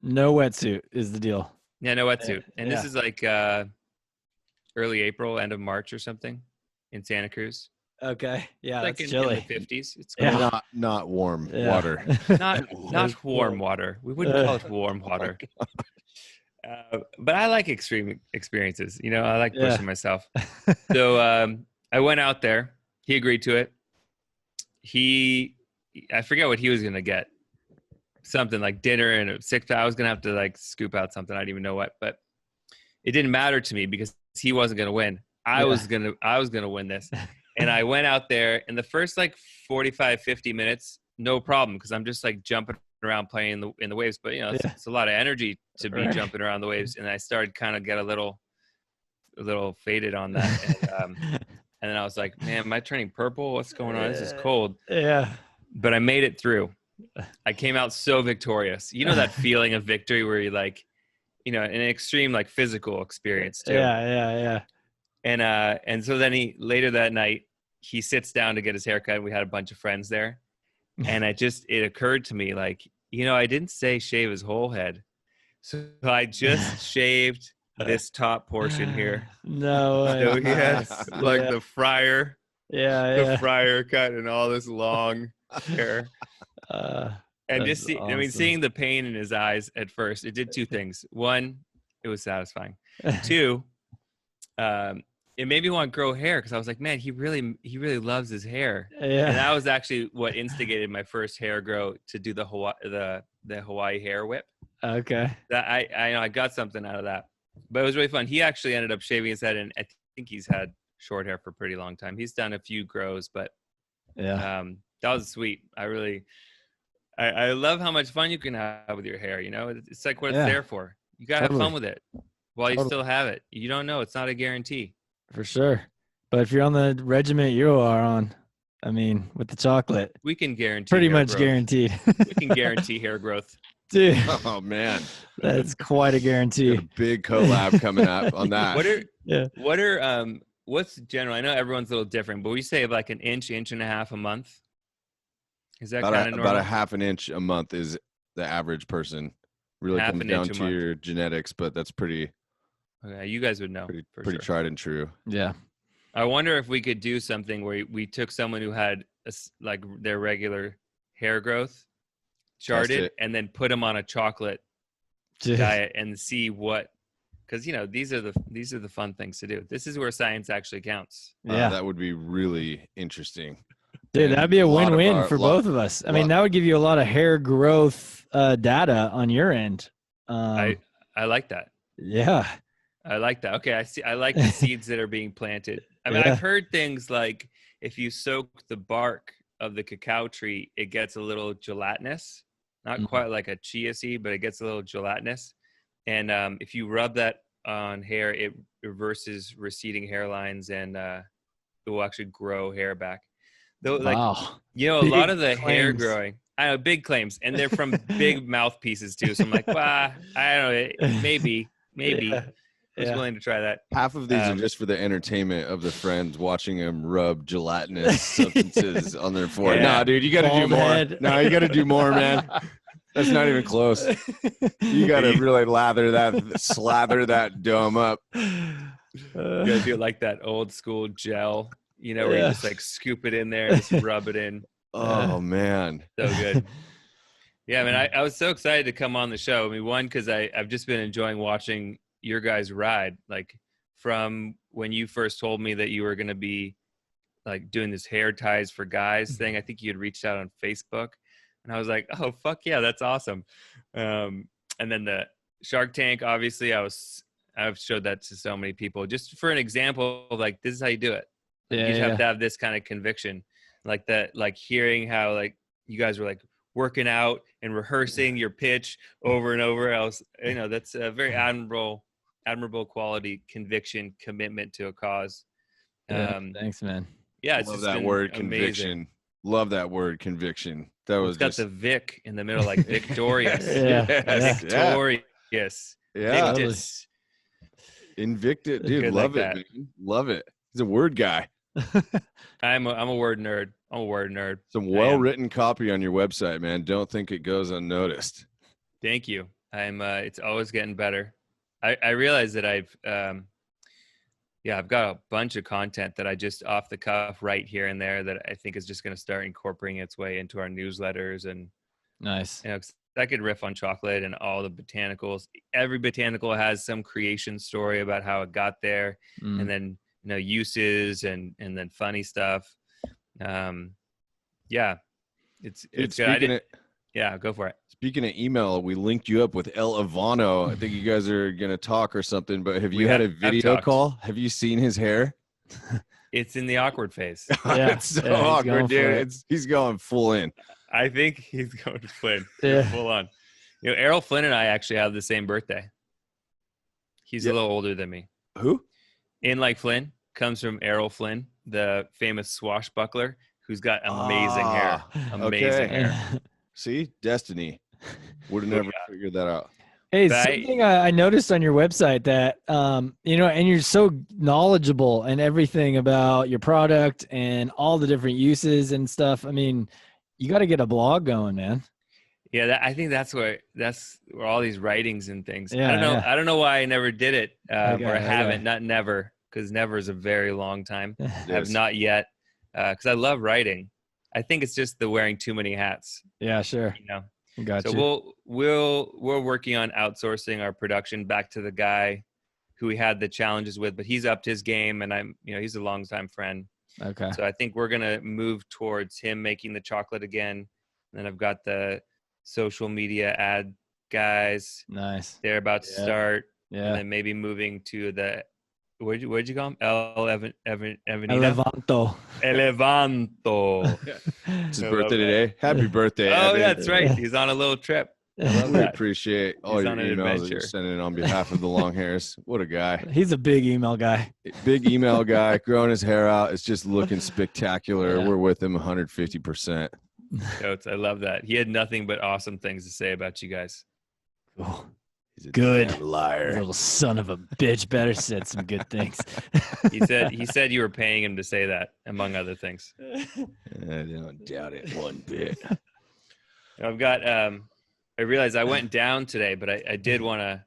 No wetsuit is the deal. Yeah, no wetsuit. And this is like early April, end of March or something in Santa Cruz. Okay. Yeah, Like that's chilly. in the 50s. It's cool. Not warm water. Not warm water. We wouldn't call it warm water. But I like extreme experiences. You know, I like pushing myself. So I went out there. He agreed to it. I forget what he was going to get. Something like dinner and a 6-pack. I was going to have to like scoop out something. I didn't even know what. But it didn't matter to me because he wasn't going to win. I was going to win this. And I went out there, and the first like 45, 50 minutes, no problem, because I'm just like jumping around playing in the waves. But, you know, it's a lot of energy to be jumping around the waves. And I started kind of get a little faded on that. And then I was like, man, am I turning purple? What's going on? This is cold. Yeah. But I made it through. I came out so victorious. You know that feeling of victory where you like, you know, an extreme like physical experience too. Yeah. And so then later that night, he sits down to get his haircut. We had a bunch of friends there. And it occurred to me, like, you know, I didn't say shave his whole head. So I just shaved this top portion here. No way. So he has like the fryer. The fryer cut and all this long hair. And just seeing the pain in his eyes at first, it did two things. One, it was satisfying. Two, it made me want to grow hair because I was like, man, he really loves his hair. Yeah. And that was actually what instigated my first hair grow to do the Hawaii hair whip. Okay. That I got something out of that. But it was really fun. He actually ended up shaving his head, and I think he's had short hair for a pretty long time. He's done a few grows, but Yeah. that was sweet. I love how much fun you can have with your hair. You know, it's like what it's there for. You gotta have fun with it while you still have it. You don't know. It's not a guarantee. For sure. But if you're on the regiment you are on, I mean, with the chocolate, We can guarantee pretty hair much growth. We can guarantee hair growth. Dude, Oh man, that's quite a guarantee. got a big collab coming up on that. What's general? I know everyone's a little different, but we say like an inch and a half a month. Is that kind of normal? About a half an inch a month is the average person. Really comes down to your genetics, but that's pretty. Okay, you guys would know. Pretty tried and true. Yeah. I wonder if we could do something where we took someone who had like their regular hair growth, charted, and then put them on a chocolate diet and see what. Because these are the fun things to do. This is where science actually counts. Yeah, that would be really interesting. Dude, that'd be a win-win for both of us. I mean, that would give you a lot of hair growth data on your end. I like that. Yeah, I like that. Okay, I see. I like the seeds that are being planted. I mean, I've heard things like if you soak the bark of the cacao tree, it gets a little gelatinous. Not quite like a chia seed, but it gets a little gelatinous. And if you rub that on hair, it reverses receding hairlines and it will actually grow hair back. Though, like, a lot of the hair growing, I know, big claims, and they're from big mouthpieces too. So I'm like, I don't know, maybe. I was willing to try that. Half of these are just for the entertainment of the friends watching them rub gelatinous substances on their forehead. Nah, dude, you got to do more. No, you got to do more, man. That's not even close. You got to really slather that dome up. You got to do it like that old school gel, where you just like scoop it in there and just rub it in. Oh, man. So good. Yeah, I mean, I was so excited to come on the show. I mean, one, because I've just been enjoying watching your guys' ride, like from when you first told me that you were going to be like doing this hair ties for guys thing. I think you had reached out on Facebook, and I was like, oh, fuck yeah, that's awesome. And then the Shark Tank, obviously I've showed that to so many people just for an example of like, this is how you do it. You just have to have this kind of conviction, like that, like hearing how like you guys were like working out and rehearsing your pitch over and over else. That's a very admirable quality, conviction, commitment to a cause. Thanks, man. Yeah, it's love that word, amazing. Conviction. Love that word, conviction. That was got the Vic in the middle, like victorious. Victorious. Yeah. Victus. Invictus, dude. Love it, man. Love it. He's a word guy. I'm a word nerd. Some well-written copy on your website, man. Don't think it goes unnoticed. Thank you. It's always getting better. I realize that I've got a bunch of content that I just off the cuff write here and there that I think is just going to start incorporating its way into our newsletters. And nice. I could riff on chocolate and all the botanicals. Every botanical has some creation story about how it got there, and then uses and then funny stuff. It's good. Go for it. Speaking of email, we linked you up with El Ivano. I think you guys are gonna talk or something, but have you had a video call? Have you seen his hair? It's in the awkward phase. It's so awkward, dude. He's going full in. I think he's going full on. Errol Flynn and I actually have the same birthday. He's a little older than me. Who? In like Flynn comes from Errol Flynn, the famous swashbuckler who's got amazing hair. Amazing hair. See? Destiny. Would have never figured that out. Hey, something I noticed on your website that, and you're so knowledgeable and everything about your product and all the different uses and stuff. I mean, you got to get a blog going, man. Yeah, I think that's where all these writings and things. Yeah, I don't know why I never did it or haven't. Not never, because never is a very long time. I have not yet, because I love writing. I think it's just the wearing too many hats. Yeah, sure. Gotcha. So we're working on outsourcing our production back to the guy who we had the challenges with, but he's upped his game, and he's a longtime friend. Okay. So I think we're gonna move towards him making the chocolate again. And then I've got the social media ad guys. Nice. They're about to start. Yeah. And then maybe moving to the what'd you call him? Evanito? Elevanto. Elevanto. It's his birthday today. Happy birthday, Oh, Evan. yeah, that's right. He's on a little trip. I love We that. appreciate all He's your on an emails that adventure. you're sending on behalf of the Longhairs. What a guy. He's a big email guy. Big email guy, growing his hair out. It's just looking spectacular. Yeah. We're with him 150%. Totes, I love that. He had nothing but awesome things to say about you guys. Oh, He's a good damn liar. little son of a bitch. Better said some good things. He said you were paying him to say that, among other things. I don't doubt it one bit. I've got I realized I went down today, but I did want to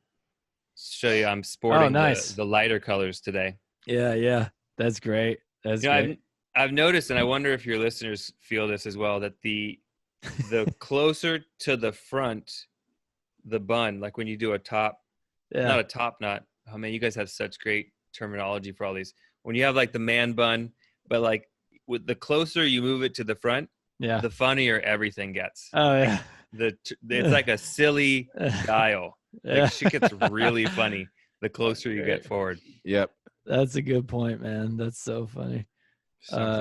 show you I'm sporting nice. the lighter colors today. Yeah. That's great. That's great. I've noticed, and I wonder if your listeners feel this as well, that the closer to the front, the bun, like when you do a top, not a top knot. Oh man, you guys have such great terminology for all these. When you have like the man bun, but like with the closer you move it to the front, the funnier everything gets. Oh yeah. It's like a silly dial. Like shit gets really funny the closer you get forward. Yep. That's a good point, man. That's so funny.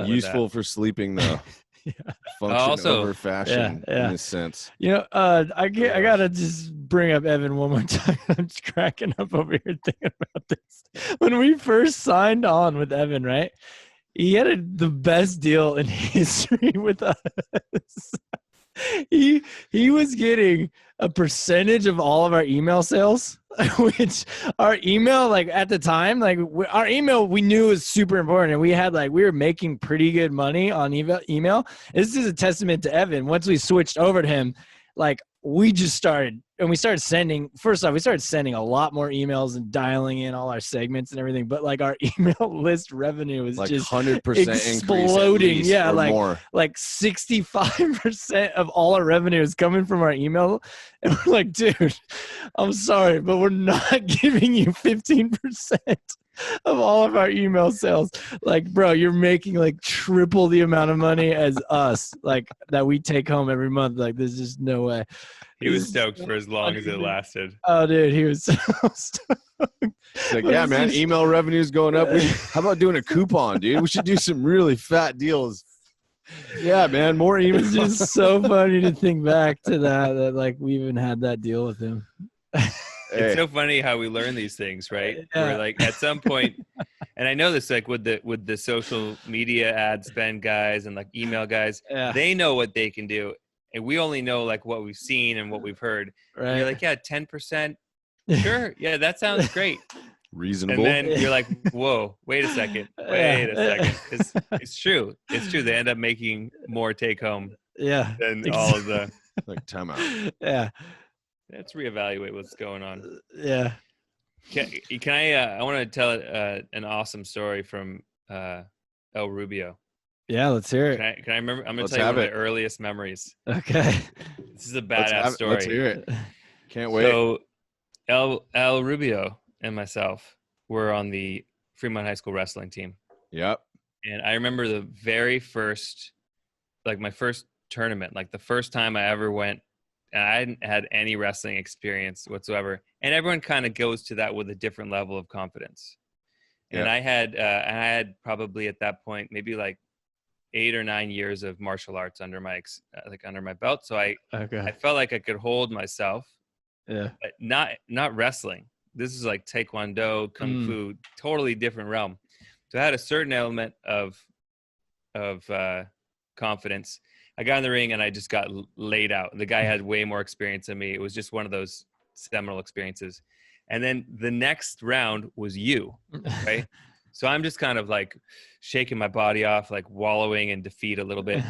Useful for sleeping though. Yeah. Function over fashion in this sense. You know, I gotta just bring up Evan one more time. I'm just cracking up over here thinking about this. When we first signed on with Evan, right? He had the best deal in history with us. He was getting a percentage of all of our email sales, which our email, like at the time, like our email we knew was super important, and we were making pretty good money on email. This is a testament to Evan. Once we switched over to him, like we started sending a lot more emails and dialing in all our segments and everything. But like our email list revenue was like just 100% exploding. Increase, yeah, more. like 65% of all our revenue is coming from our email. And we're like, dude, I'm sorry, but we're not giving you 15% of all of our email sales. Like, bro, you're making like triple the amount of money as us, like that we take home every month. Like, there's just no way. He was stoked for as long as it lasted. Oh, dude, he was so stoked. Like, yeah, man, email revenue is going up. How about doing a coupon, dude? We should do some really fat deals. Yeah, man, more emails. It's just so funny to think back to that like we even had that deal with him. It's so funny how we learn these things, right? Yeah. Where like at some point, and I know this like with the social media ad spend guys and like email guys, they know what they can do. And we only know like what we've seen and what we've heard. Right. And you're like, yeah, 10%. Sure. Yeah, that sounds great. Reasonable. And then you're like, whoa, wait a second. It's true. It's true. They end up making more take home than all of the like time out. Yeah. Let's reevaluate what's going on. Yeah. Can I want to tell an awesome story from El Rubio. Yeah, let's hear it. Can I remember? I'm going to tell you one of my earliest memories. Okay. This is a badass story. Let's hear it. Can't wait. So El Rubio and myself were on the Fremont High School wrestling team. Yep. And I remember the very first, like my first tournament, like the first time I ever went, and I hadn't had any wrestling experience whatsoever. And everyone kind of goes to that with a different level of confidence. And I had probably at that point, maybe like 8 or 9 years of martial arts under my belt. So I felt like I could hold myself. Yeah. But not wrestling. This is like Taekwondo, Kung Fu, totally different realm. So I had a certain element of confidence. I got in the ring and I just got laid out. The guy had way more experience than me. It was just one of those seminal experiences. And then the next round was you, right? So I'm just kind of like shaking my body off, like wallowing in defeat a little bit.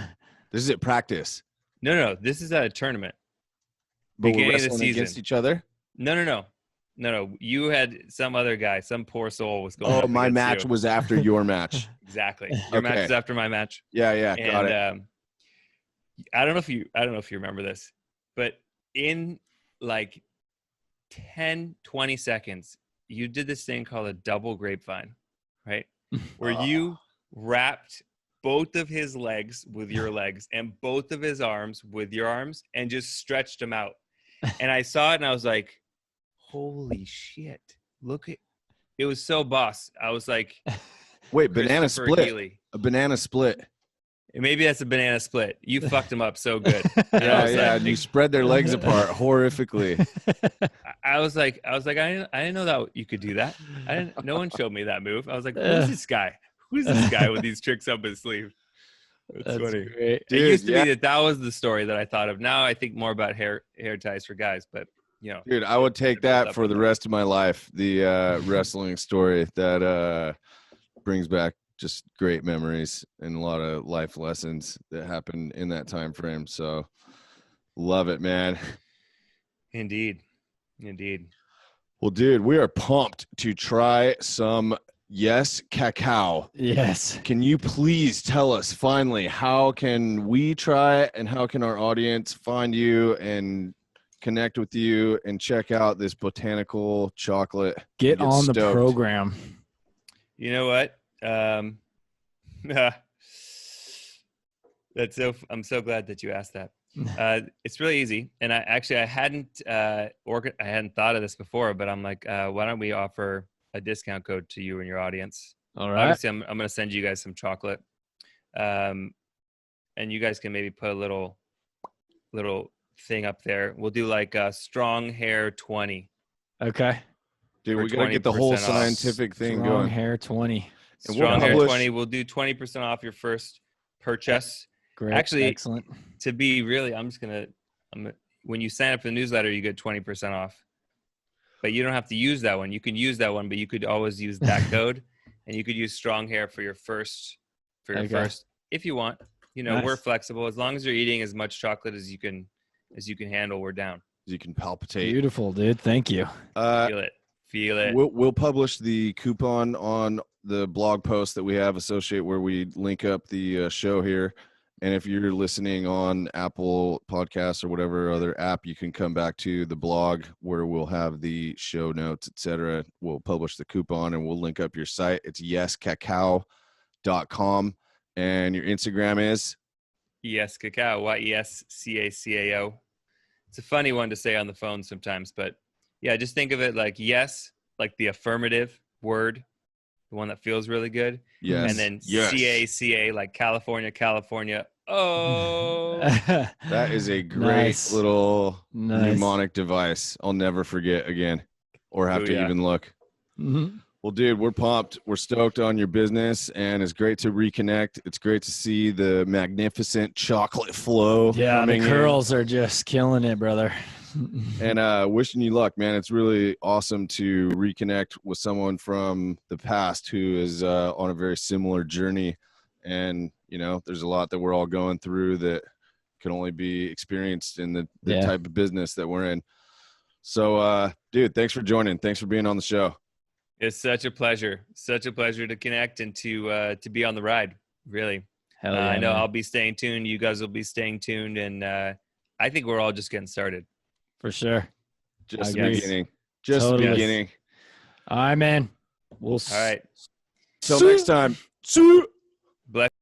This is at practice. No. This is at a tournament. But we're wrestling against each other? No. You had some other guy, some poor soul was going. Oh, my match was after your match. Exactly. Your match was after my match. Yeah, got it. I don't know if you remember this, but in like 10, 20 seconds, you did this thing called a double grapevine, right? Where you wrapped both of his legs with your legs and both of his arms with your arms and just stretched them out. And I saw it and I was like, holy shit, look at it was so boss. I was like, Wait, banana Christopher split. Healy. A banana split. Maybe that's a banana split. You fucked them up so good. And I was Yeah. like, You spread their legs apart horrifically. I was like, I didn't know that you could do that. No one showed me that move. I was like, who's this guy? Who's this guy with these tricks up his sleeve? That's funny. Great. It used to be that was the story that I thought of. Now I think more about hair ties for guys, but dude, I would take that for the rest of my life. The wrestling story that brings back just great memories and a lot of life lessons that happened in that time frame. So love it, man. Indeed. Well, dude, we are pumped to try some Yes Cacao. Yes. Can you please tell us finally, how can we try and how can our audience find you and connect with you and check out this botanical chocolate? Get on the program. You know what? I'm so glad that you asked that. It's really easy. And I hadn't thought of this before, but I'm like, why don't we offer a discount code to you and your audience? All right. Obviously I'm going to send you guys some chocolate. And you guys can maybe put a little thing up there. We'll do like a strong hair 20. Okay. Dude, we got to get the whole scientific thing strong going. Hair 20. And strong hair 20. We'll do 20% off your first purchase. Great. Actually, excellent. To be really, when you sign up for the newsletter, you get 20% off. But you don't have to use that one. You can use that one, but you could always use that code, and you could use strong hair for your first, if you want. Nice. We're flexible. As long as you're eating as much chocolate as you can handle, we're down. You can palpitate. Beautiful, dude. Thank you. Feel it. We'll publish the coupon on the blog post that we have associated where we link up the show here. And if you're listening on Apple Podcasts or whatever other app, you can come back to the blog where we'll have the show notes, etc. We'll publish the coupon and we'll link up your site. It's yescacao.com. And your Instagram is? Yes, Cacao, YESCACAO. It's a funny one to say on the phone sometimes, but yeah, just think of it like yes, like the affirmative word, the one that feels really good. Yes. And then yes. CACA, like California. Oh, that is a great little nice mnemonic device. I'll never forget again or have to even look. Mm-hmm. Well, dude, we're pumped. We're stoked on your business, and it's great to reconnect. It's great to see the magnificent chocolate flow. Yeah, the curls are just killing it, brother. And wishing you luck, man. It's really awesome to reconnect with someone from the past who is on a very similar journey. And, there's a lot that we're all going through that can only be experienced in the type of business that we're in. So, dude, thanks for joining. Thanks for being on the show. It's such a pleasure. Such a pleasure to connect and to be on the ride, really. Hell yeah, I know man. I'll be staying tuned. You guys will be staying tuned. And I think we're all just getting started. For sure. Just the beginning. Just the beginning. All right, man. All right. Till next time. Bless.